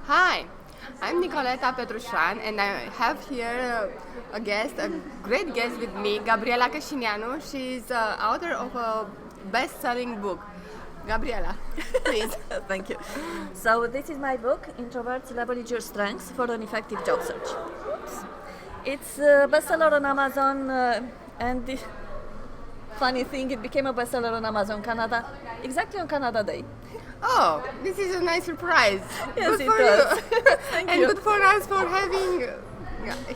Hi, I'm Nicoleta Petrushan, and I have here a guest, a great guest with me, Gabriela Casineanu. She's author of a best-selling book. Gabriela, please. Thank you. So this is my book, Introverts, Leverage Your Strengths for an Effective Job Search. It's a bestseller on Amazon, and the funny thing, it became a bestseller on Amazon Canada, exactly on Canada Day. Oh, this is a nice surprise. Yes, Good it for does. you. Thank And you. good for us for having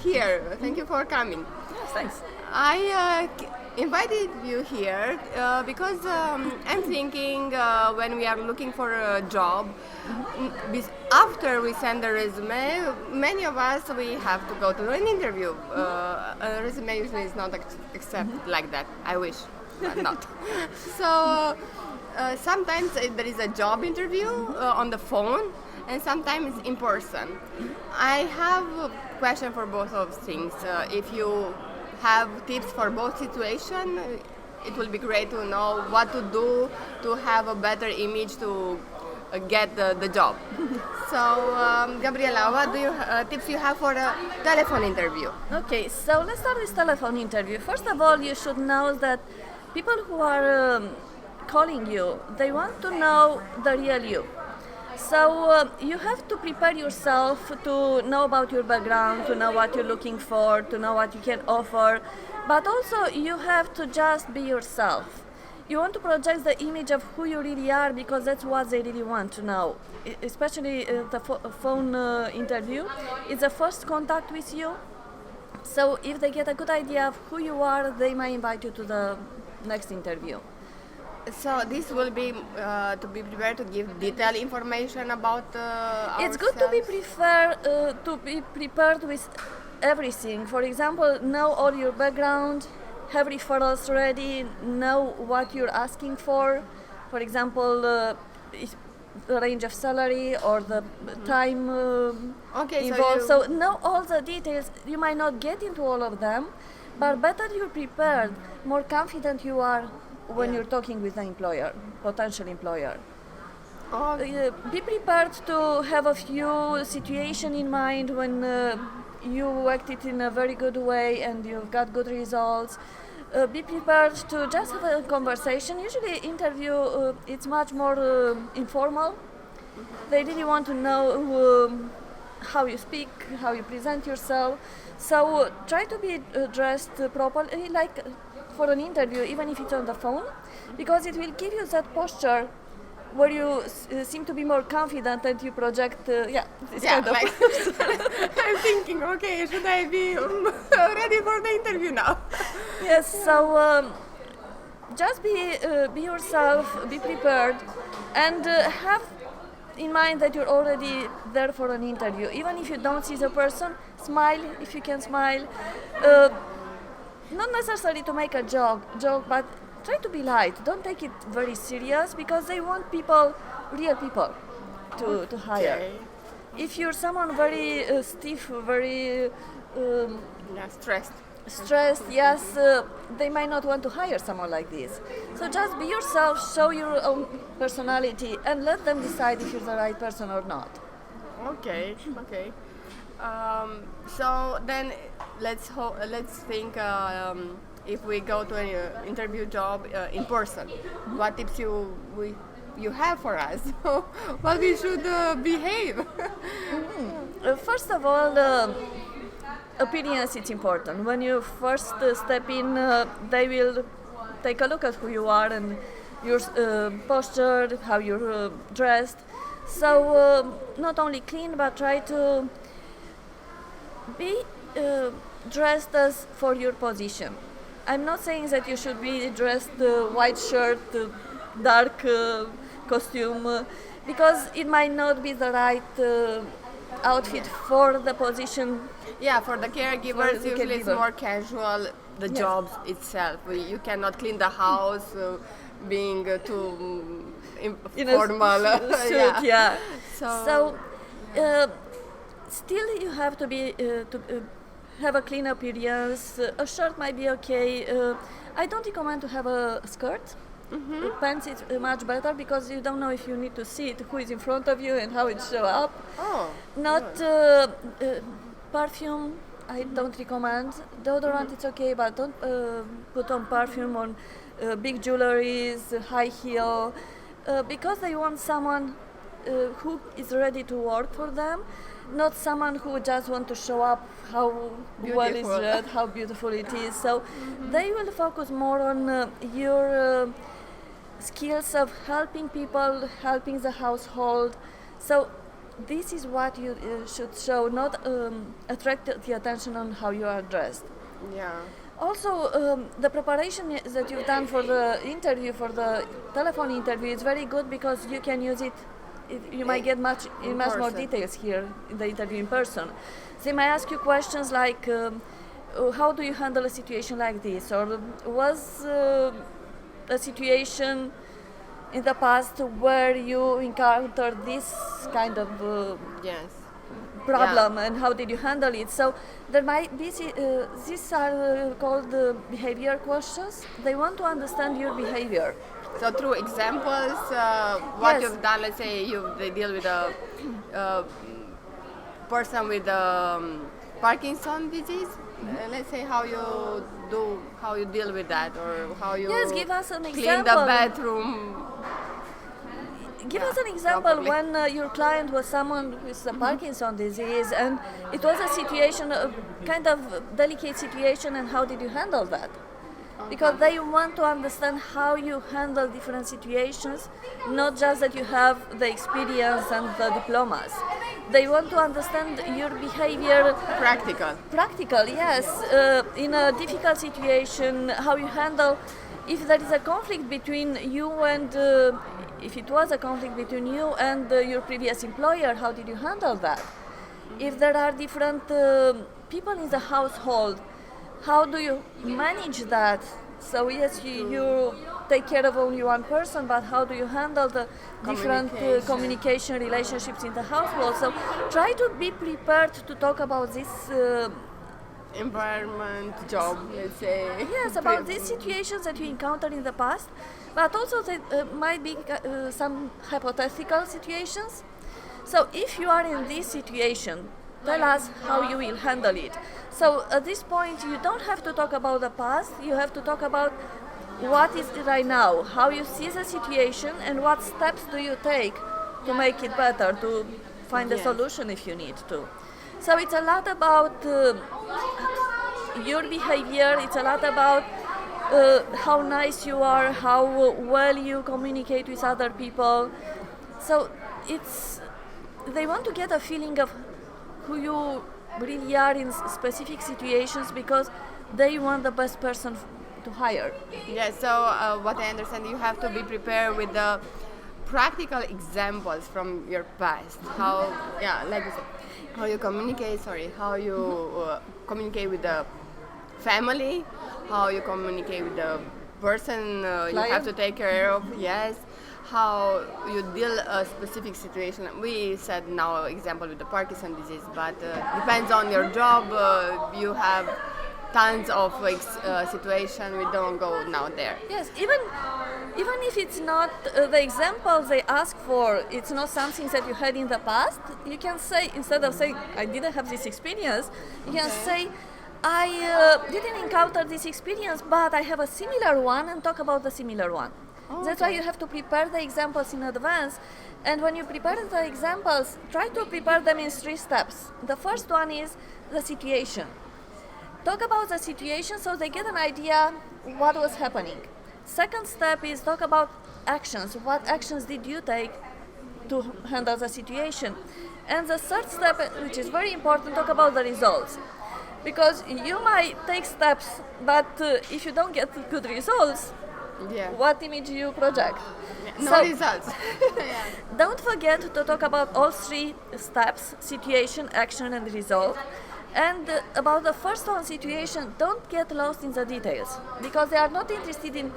here. Thank you for coming. Yes, thanks. I invited you here because I'm thinking when we are looking for a job, after we send a resume, many of us we have to go to an interview. A resume usually is not accepted like that. I wish, but not. So sometimes there is a job interview on the phone, and sometimes in person. I have a question for both of things. If you have tips for both situations, it will be great to know what to do to have a better image to get the job. So, Gabriela, what do you tips you have for a telephone interview? Okay, so let's start with telephone interview. First of all, you should know that people who are calling you, they want to know the real you. So you have to prepare yourself to know about your background, to know what you're looking for, to know what you can offer, but also you have to just be yourself. You want to project the image of who you really are because that's what they really want to know. Especially the phone interview, it's the first contact with you. So if they get a good idea of who you are, they might invite you to the next interview. So this will be to be prepared to give detailed information about It's good to be ourselves. prepared with everything. For example, know all your background, have referrals ready, know what you're asking for. For example, the range of salary or the time Okay, involved. so So know all the details. You might not get into all of them, but better you're prepared, more confident you are when Yeah. you're talking with the employer, potential employer. oh, Be prepared to have a few situations in mind when you acted in a very good way and you've got good results. Be prepared to just have a conversation. Usually, interview it's much more informal. They really want to know how you speak, how you present yourself. So try to be dressed properly, like for an interview, even if it's on the phone, because it will give you that posture where you seem to be more confident and you project, this yeah, kind of. like I'm thinking, okay, should I be ready for the interview now? Yes, so just be yourself, be prepared, and have in mind that you're already there for an interview. Even if you don't see the person, smile if you can smile. Not necessarily to make a joke, but try to be light. Don't take it very serious because they want real people, to hire. Okay. If you're someone very stiff, very Yeah, stressed. stressed, yes, they might not want to hire someone like this. So just be yourself, show your own personality, and let them decide if you're the right person or not. Okay, okay. So then let's think if we go to an interview job in person, what tips you have for us? What we should behave? First of all, appearance is important. When you first step in, they will take a look at who you are and your posture, how you're dressed. So not only clean, but try to be dressed as for your position. I'm not saying that you should be dressed white shirt, dark costume, because it might not be the right outfit for the position. Yeah, for the caregivers, For the usually it's caregiver. more casual. The Yes. job itself, you cannot clean the house being too In a formal. suit, yeah. So, Still you have to be to have a clean appearance. A shirt might be okay. I don't recommend to have a skirt pens is much better because you don't know if you need to see it, who is in front of you and how it show up. Oh, Not perfume. I don't recommend. Deodorant it's okay, but don't put on perfume on big jewelries, high heel, because they want someone who is ready to work for them, not someone who just want to show up how well is Beautiful. read, how beautiful it is. So they will focus more on your skills of helping people, helping the household. So this is what you should show, not attract the attention on how you are dressed. yeah. Also, the preparation that you've done for the interview, for the telephone interview, is very good because you can use it. You might get much more person. details here in the interview in person. They might ask you questions like, how do you handle a situation like this? Or was a situation in the past where you encountered this kind of Yes. problem and how did you handle it? So there might be these are called behavior questions. They want to understand your behavior. So through examples, what Yes. you've done, let's say they deal with a person with Parkinson disease. Let's say how you deal with that, or how you Yes, give us an clean example. the bathroom. Give Yeah, us an example probably. when your client was someone with Parkinson disease and it was a situation, a kind of delicate situation, and how did you handle that? Because they want to understand how you handle different situations, not just that you have the experience and the diplomas. They want to understand your behavior practical, yes, in a difficult situation, how you handle if there is a conflict between you and if it was a conflict between you and your previous employer, how did you handle that? If there are different people in the household, how do you manage that? So yes, you take care of only one person, but how do you handle the different communication relationships in the household? So try to be prepared to talk about this. Environment, job, let's say. Yes, about these situations that you encountered in the past, but also there might be some hypothetical situations. So if you are in this situation, tell us how you will handle it. So at this point, you don't have to talk about the past, you have to talk about what is right now, how you see the situation, and what steps do you take to make it better, to find a Yes. solution if you need to. So it's a lot about your behavior, it's a lot about how nice you are, how well you communicate with other people. So they want to get a feeling of who you really are in specific situations because they want the best person to hire. Yeah, so what I understand, you have to be prepared with the practical examples from your past. How, yeah, like you said, how you communicate, how you communicate with the family, how you communicate with the person you have to take care of, yes, how you deal a specific situation. We said now example with the Parkinson disease, but depends on your job. You have tons of situation. We don't go now there. Yes, even if it's not the examples they ask for, it's not something that you had in the past, you can say, instead of saying, I didn't have this experience, you can say, I didn't encounter this experience, but I have a similar one, and talk about the similar one. That's why you have to prepare the examples in advance. And when you prepare the examples, try to prepare them in 3 steps. The first one is the situation. Talk about the situation so they get an idea what was happening. Second step is talk about actions. What actions did you take to handle the situation? And the third step, which is very important, talk about the results. Because you might take steps, but if you don't get good results, what image you project? No results. Don't forget to talk about all 3 steps: situation, action, and result. And about the first one, situation, don't get lost in the details, because they are not interested in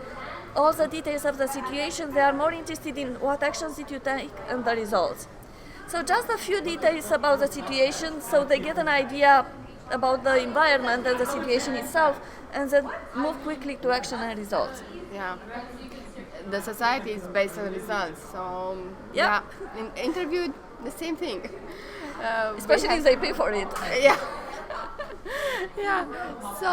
all the details of the situation. They are more interested in what actions did you take and the results. So just a few details about the situation so they get an idea about the environment and the situation itself, and then move quickly to action and results. Yeah. the society is based on results. So Yeah. in interview, the same thing. We Especially if they pay for it. yeah. Yeah. So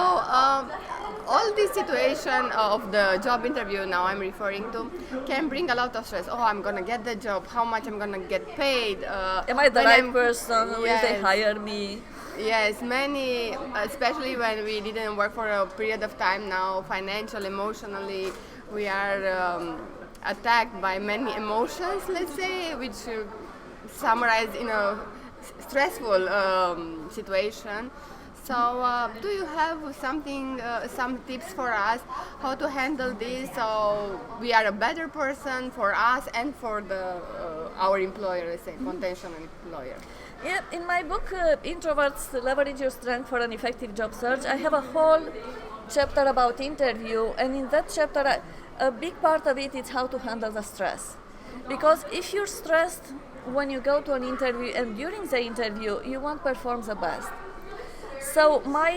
all this situation of the job interview now I'm referring to can bring a lot of stress. Oh, I'm gonna get the job. How much I'm gonna get paid? Am I the when right person? Will they Yes. hire me? Yes, many, especially when we didn't work for a period of time now, financial, emotionally, we are attacked by many emotions, let's say, which summarize in a stressful situation. So, do you have something, some tips for us how to handle this so we are a better person for us and for the our employer, let's say, potential employer? Yeah, in my book, Introverts, Leverage Your Strength for an Effective Job Search, I have a whole chapter about interview, and in that chapter, a big part of it is how to handle the stress. Because if you're stressed when you go to an interview and during the interview, you won't perform the best. So my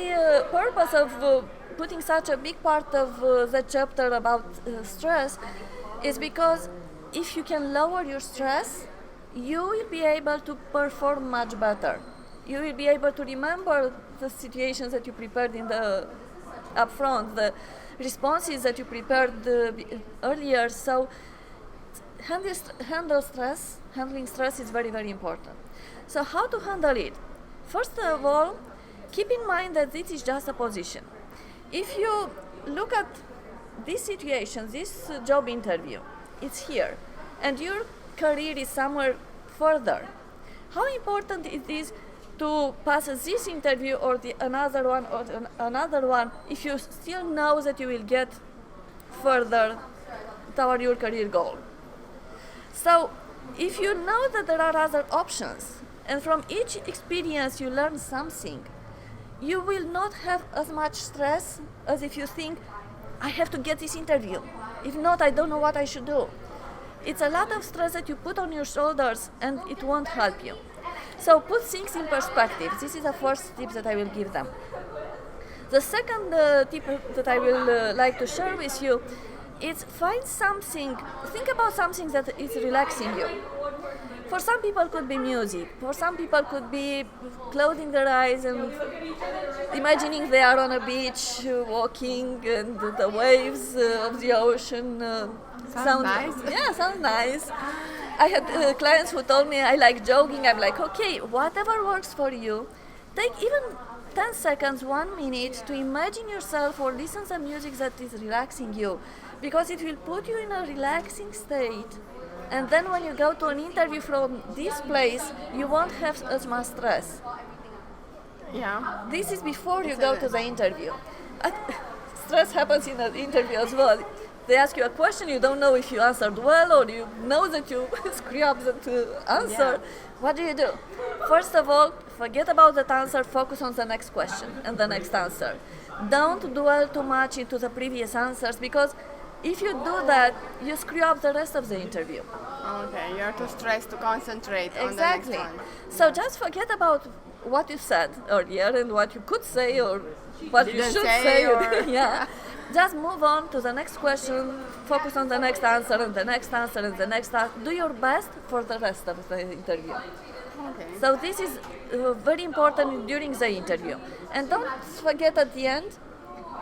purpose of putting such a big part of the chapter about stress is because if you can lower your stress, you will be able to perform much better. You will be able to remember the situations that you prepared in the upfront, the responses that you prepared earlier. So handling stress is very, very important. So how to handle it? First of all, keep in mind that this is just a position. If you look at this situation, this job interview, it's here, and your career is somewhere further. How important it is to pass this interview or another one if you still know that you will get further toward your career goal. So if you know that there are other options and from each experience you learn something, you will not have as much stress as if you think, I have to get this interview. If not, I don't know what I should do. It's a lot of stress that you put on your shoulders and it won't help you. So put things in perspective. This is the first tip that I will give them. The second tip that I will like to share with you is think about something that is relaxing you. For some people it could be music, for some people it could be closing their eyes and imagining they are on a beach walking and the waves of the ocean sound nice. Yeah, sounds nice. I had clients who told me I like jogging. I'm like, okay, whatever works for you. Take even 10 seconds, 1 minute to imagine yourself or listen to music that is relaxing you, because it will put you in a relaxing state. And then when you go to an interview from this place, you won't have as much stress. Yeah. This is before you go to the interview. Stress happens in an interview as well. They ask you a question, you don't know if you answered well or you know that you screw up that answer. Yeah. What do? First of all, forget about that answer, focus on the next question and the next answer. Don't dwell too much into the previous answers, because if you do that, you screw up the rest of the interview. Okay, you're too stressed to concentrate on the Exactly. next one. So just forget about what you said earlier and what you could say or what you Didn't should say say. or- Yeah. Just move on to the next question, focus on the next answer and the next answer and the next answer. Do your best for the rest of the interview. Okay. So this is very important during the interview. And don't forget at the end,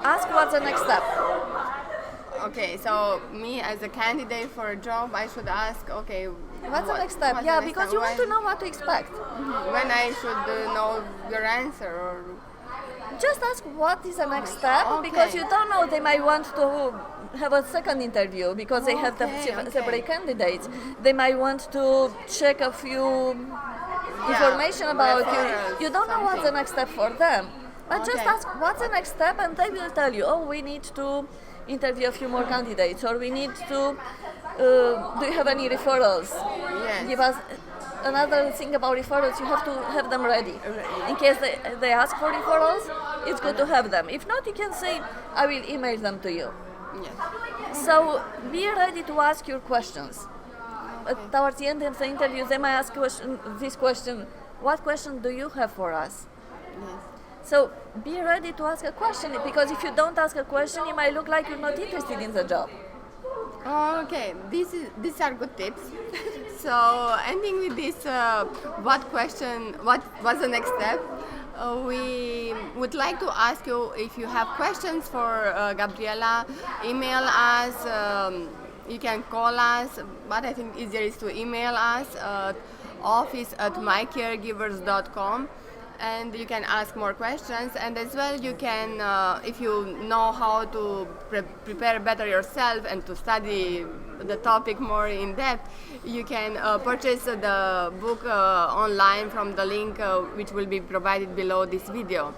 ask what's the next step. Okay, so me as a candidate for a job, I should ask, okay, What's the next step? what's Yeah, the next because step? you want to know what to expect. When I should know your answer, or Just ask what is the next step, Okay. because you don't know, they might want to have a second interview because they have the Okay. separate candidates. They might want to check a few information about you. referrals, You don't know what's the something. next step for them. But just Okay. ask what's the next step and they will tell you, oh, we need to interview a few more candidates, or we need to, do you have any referrals? Yes. Give us another thing about referrals, you have to have them ready. In case they ask for referrals, it's good to have them. If not, you can say, I will email them to you. yes. So be ready to ask your questions. Towards the end of the interview, they might ask this question, what question do you have for us? Yes. So be ready to ask a question, because if you don't ask a question, it might look like you're not interested in the job. Okay, these are good tips. So ending with this, what was the next step? We would like to ask you if you have questions for Gabriela, email us. You can call us, but I think easier is to email us at office@mycaregivers.com, and you can ask more questions. And as well, you can, if you know how to prepare better yourself and to study the topic more in depth, you can purchase the book online from the link which will be provided below this video.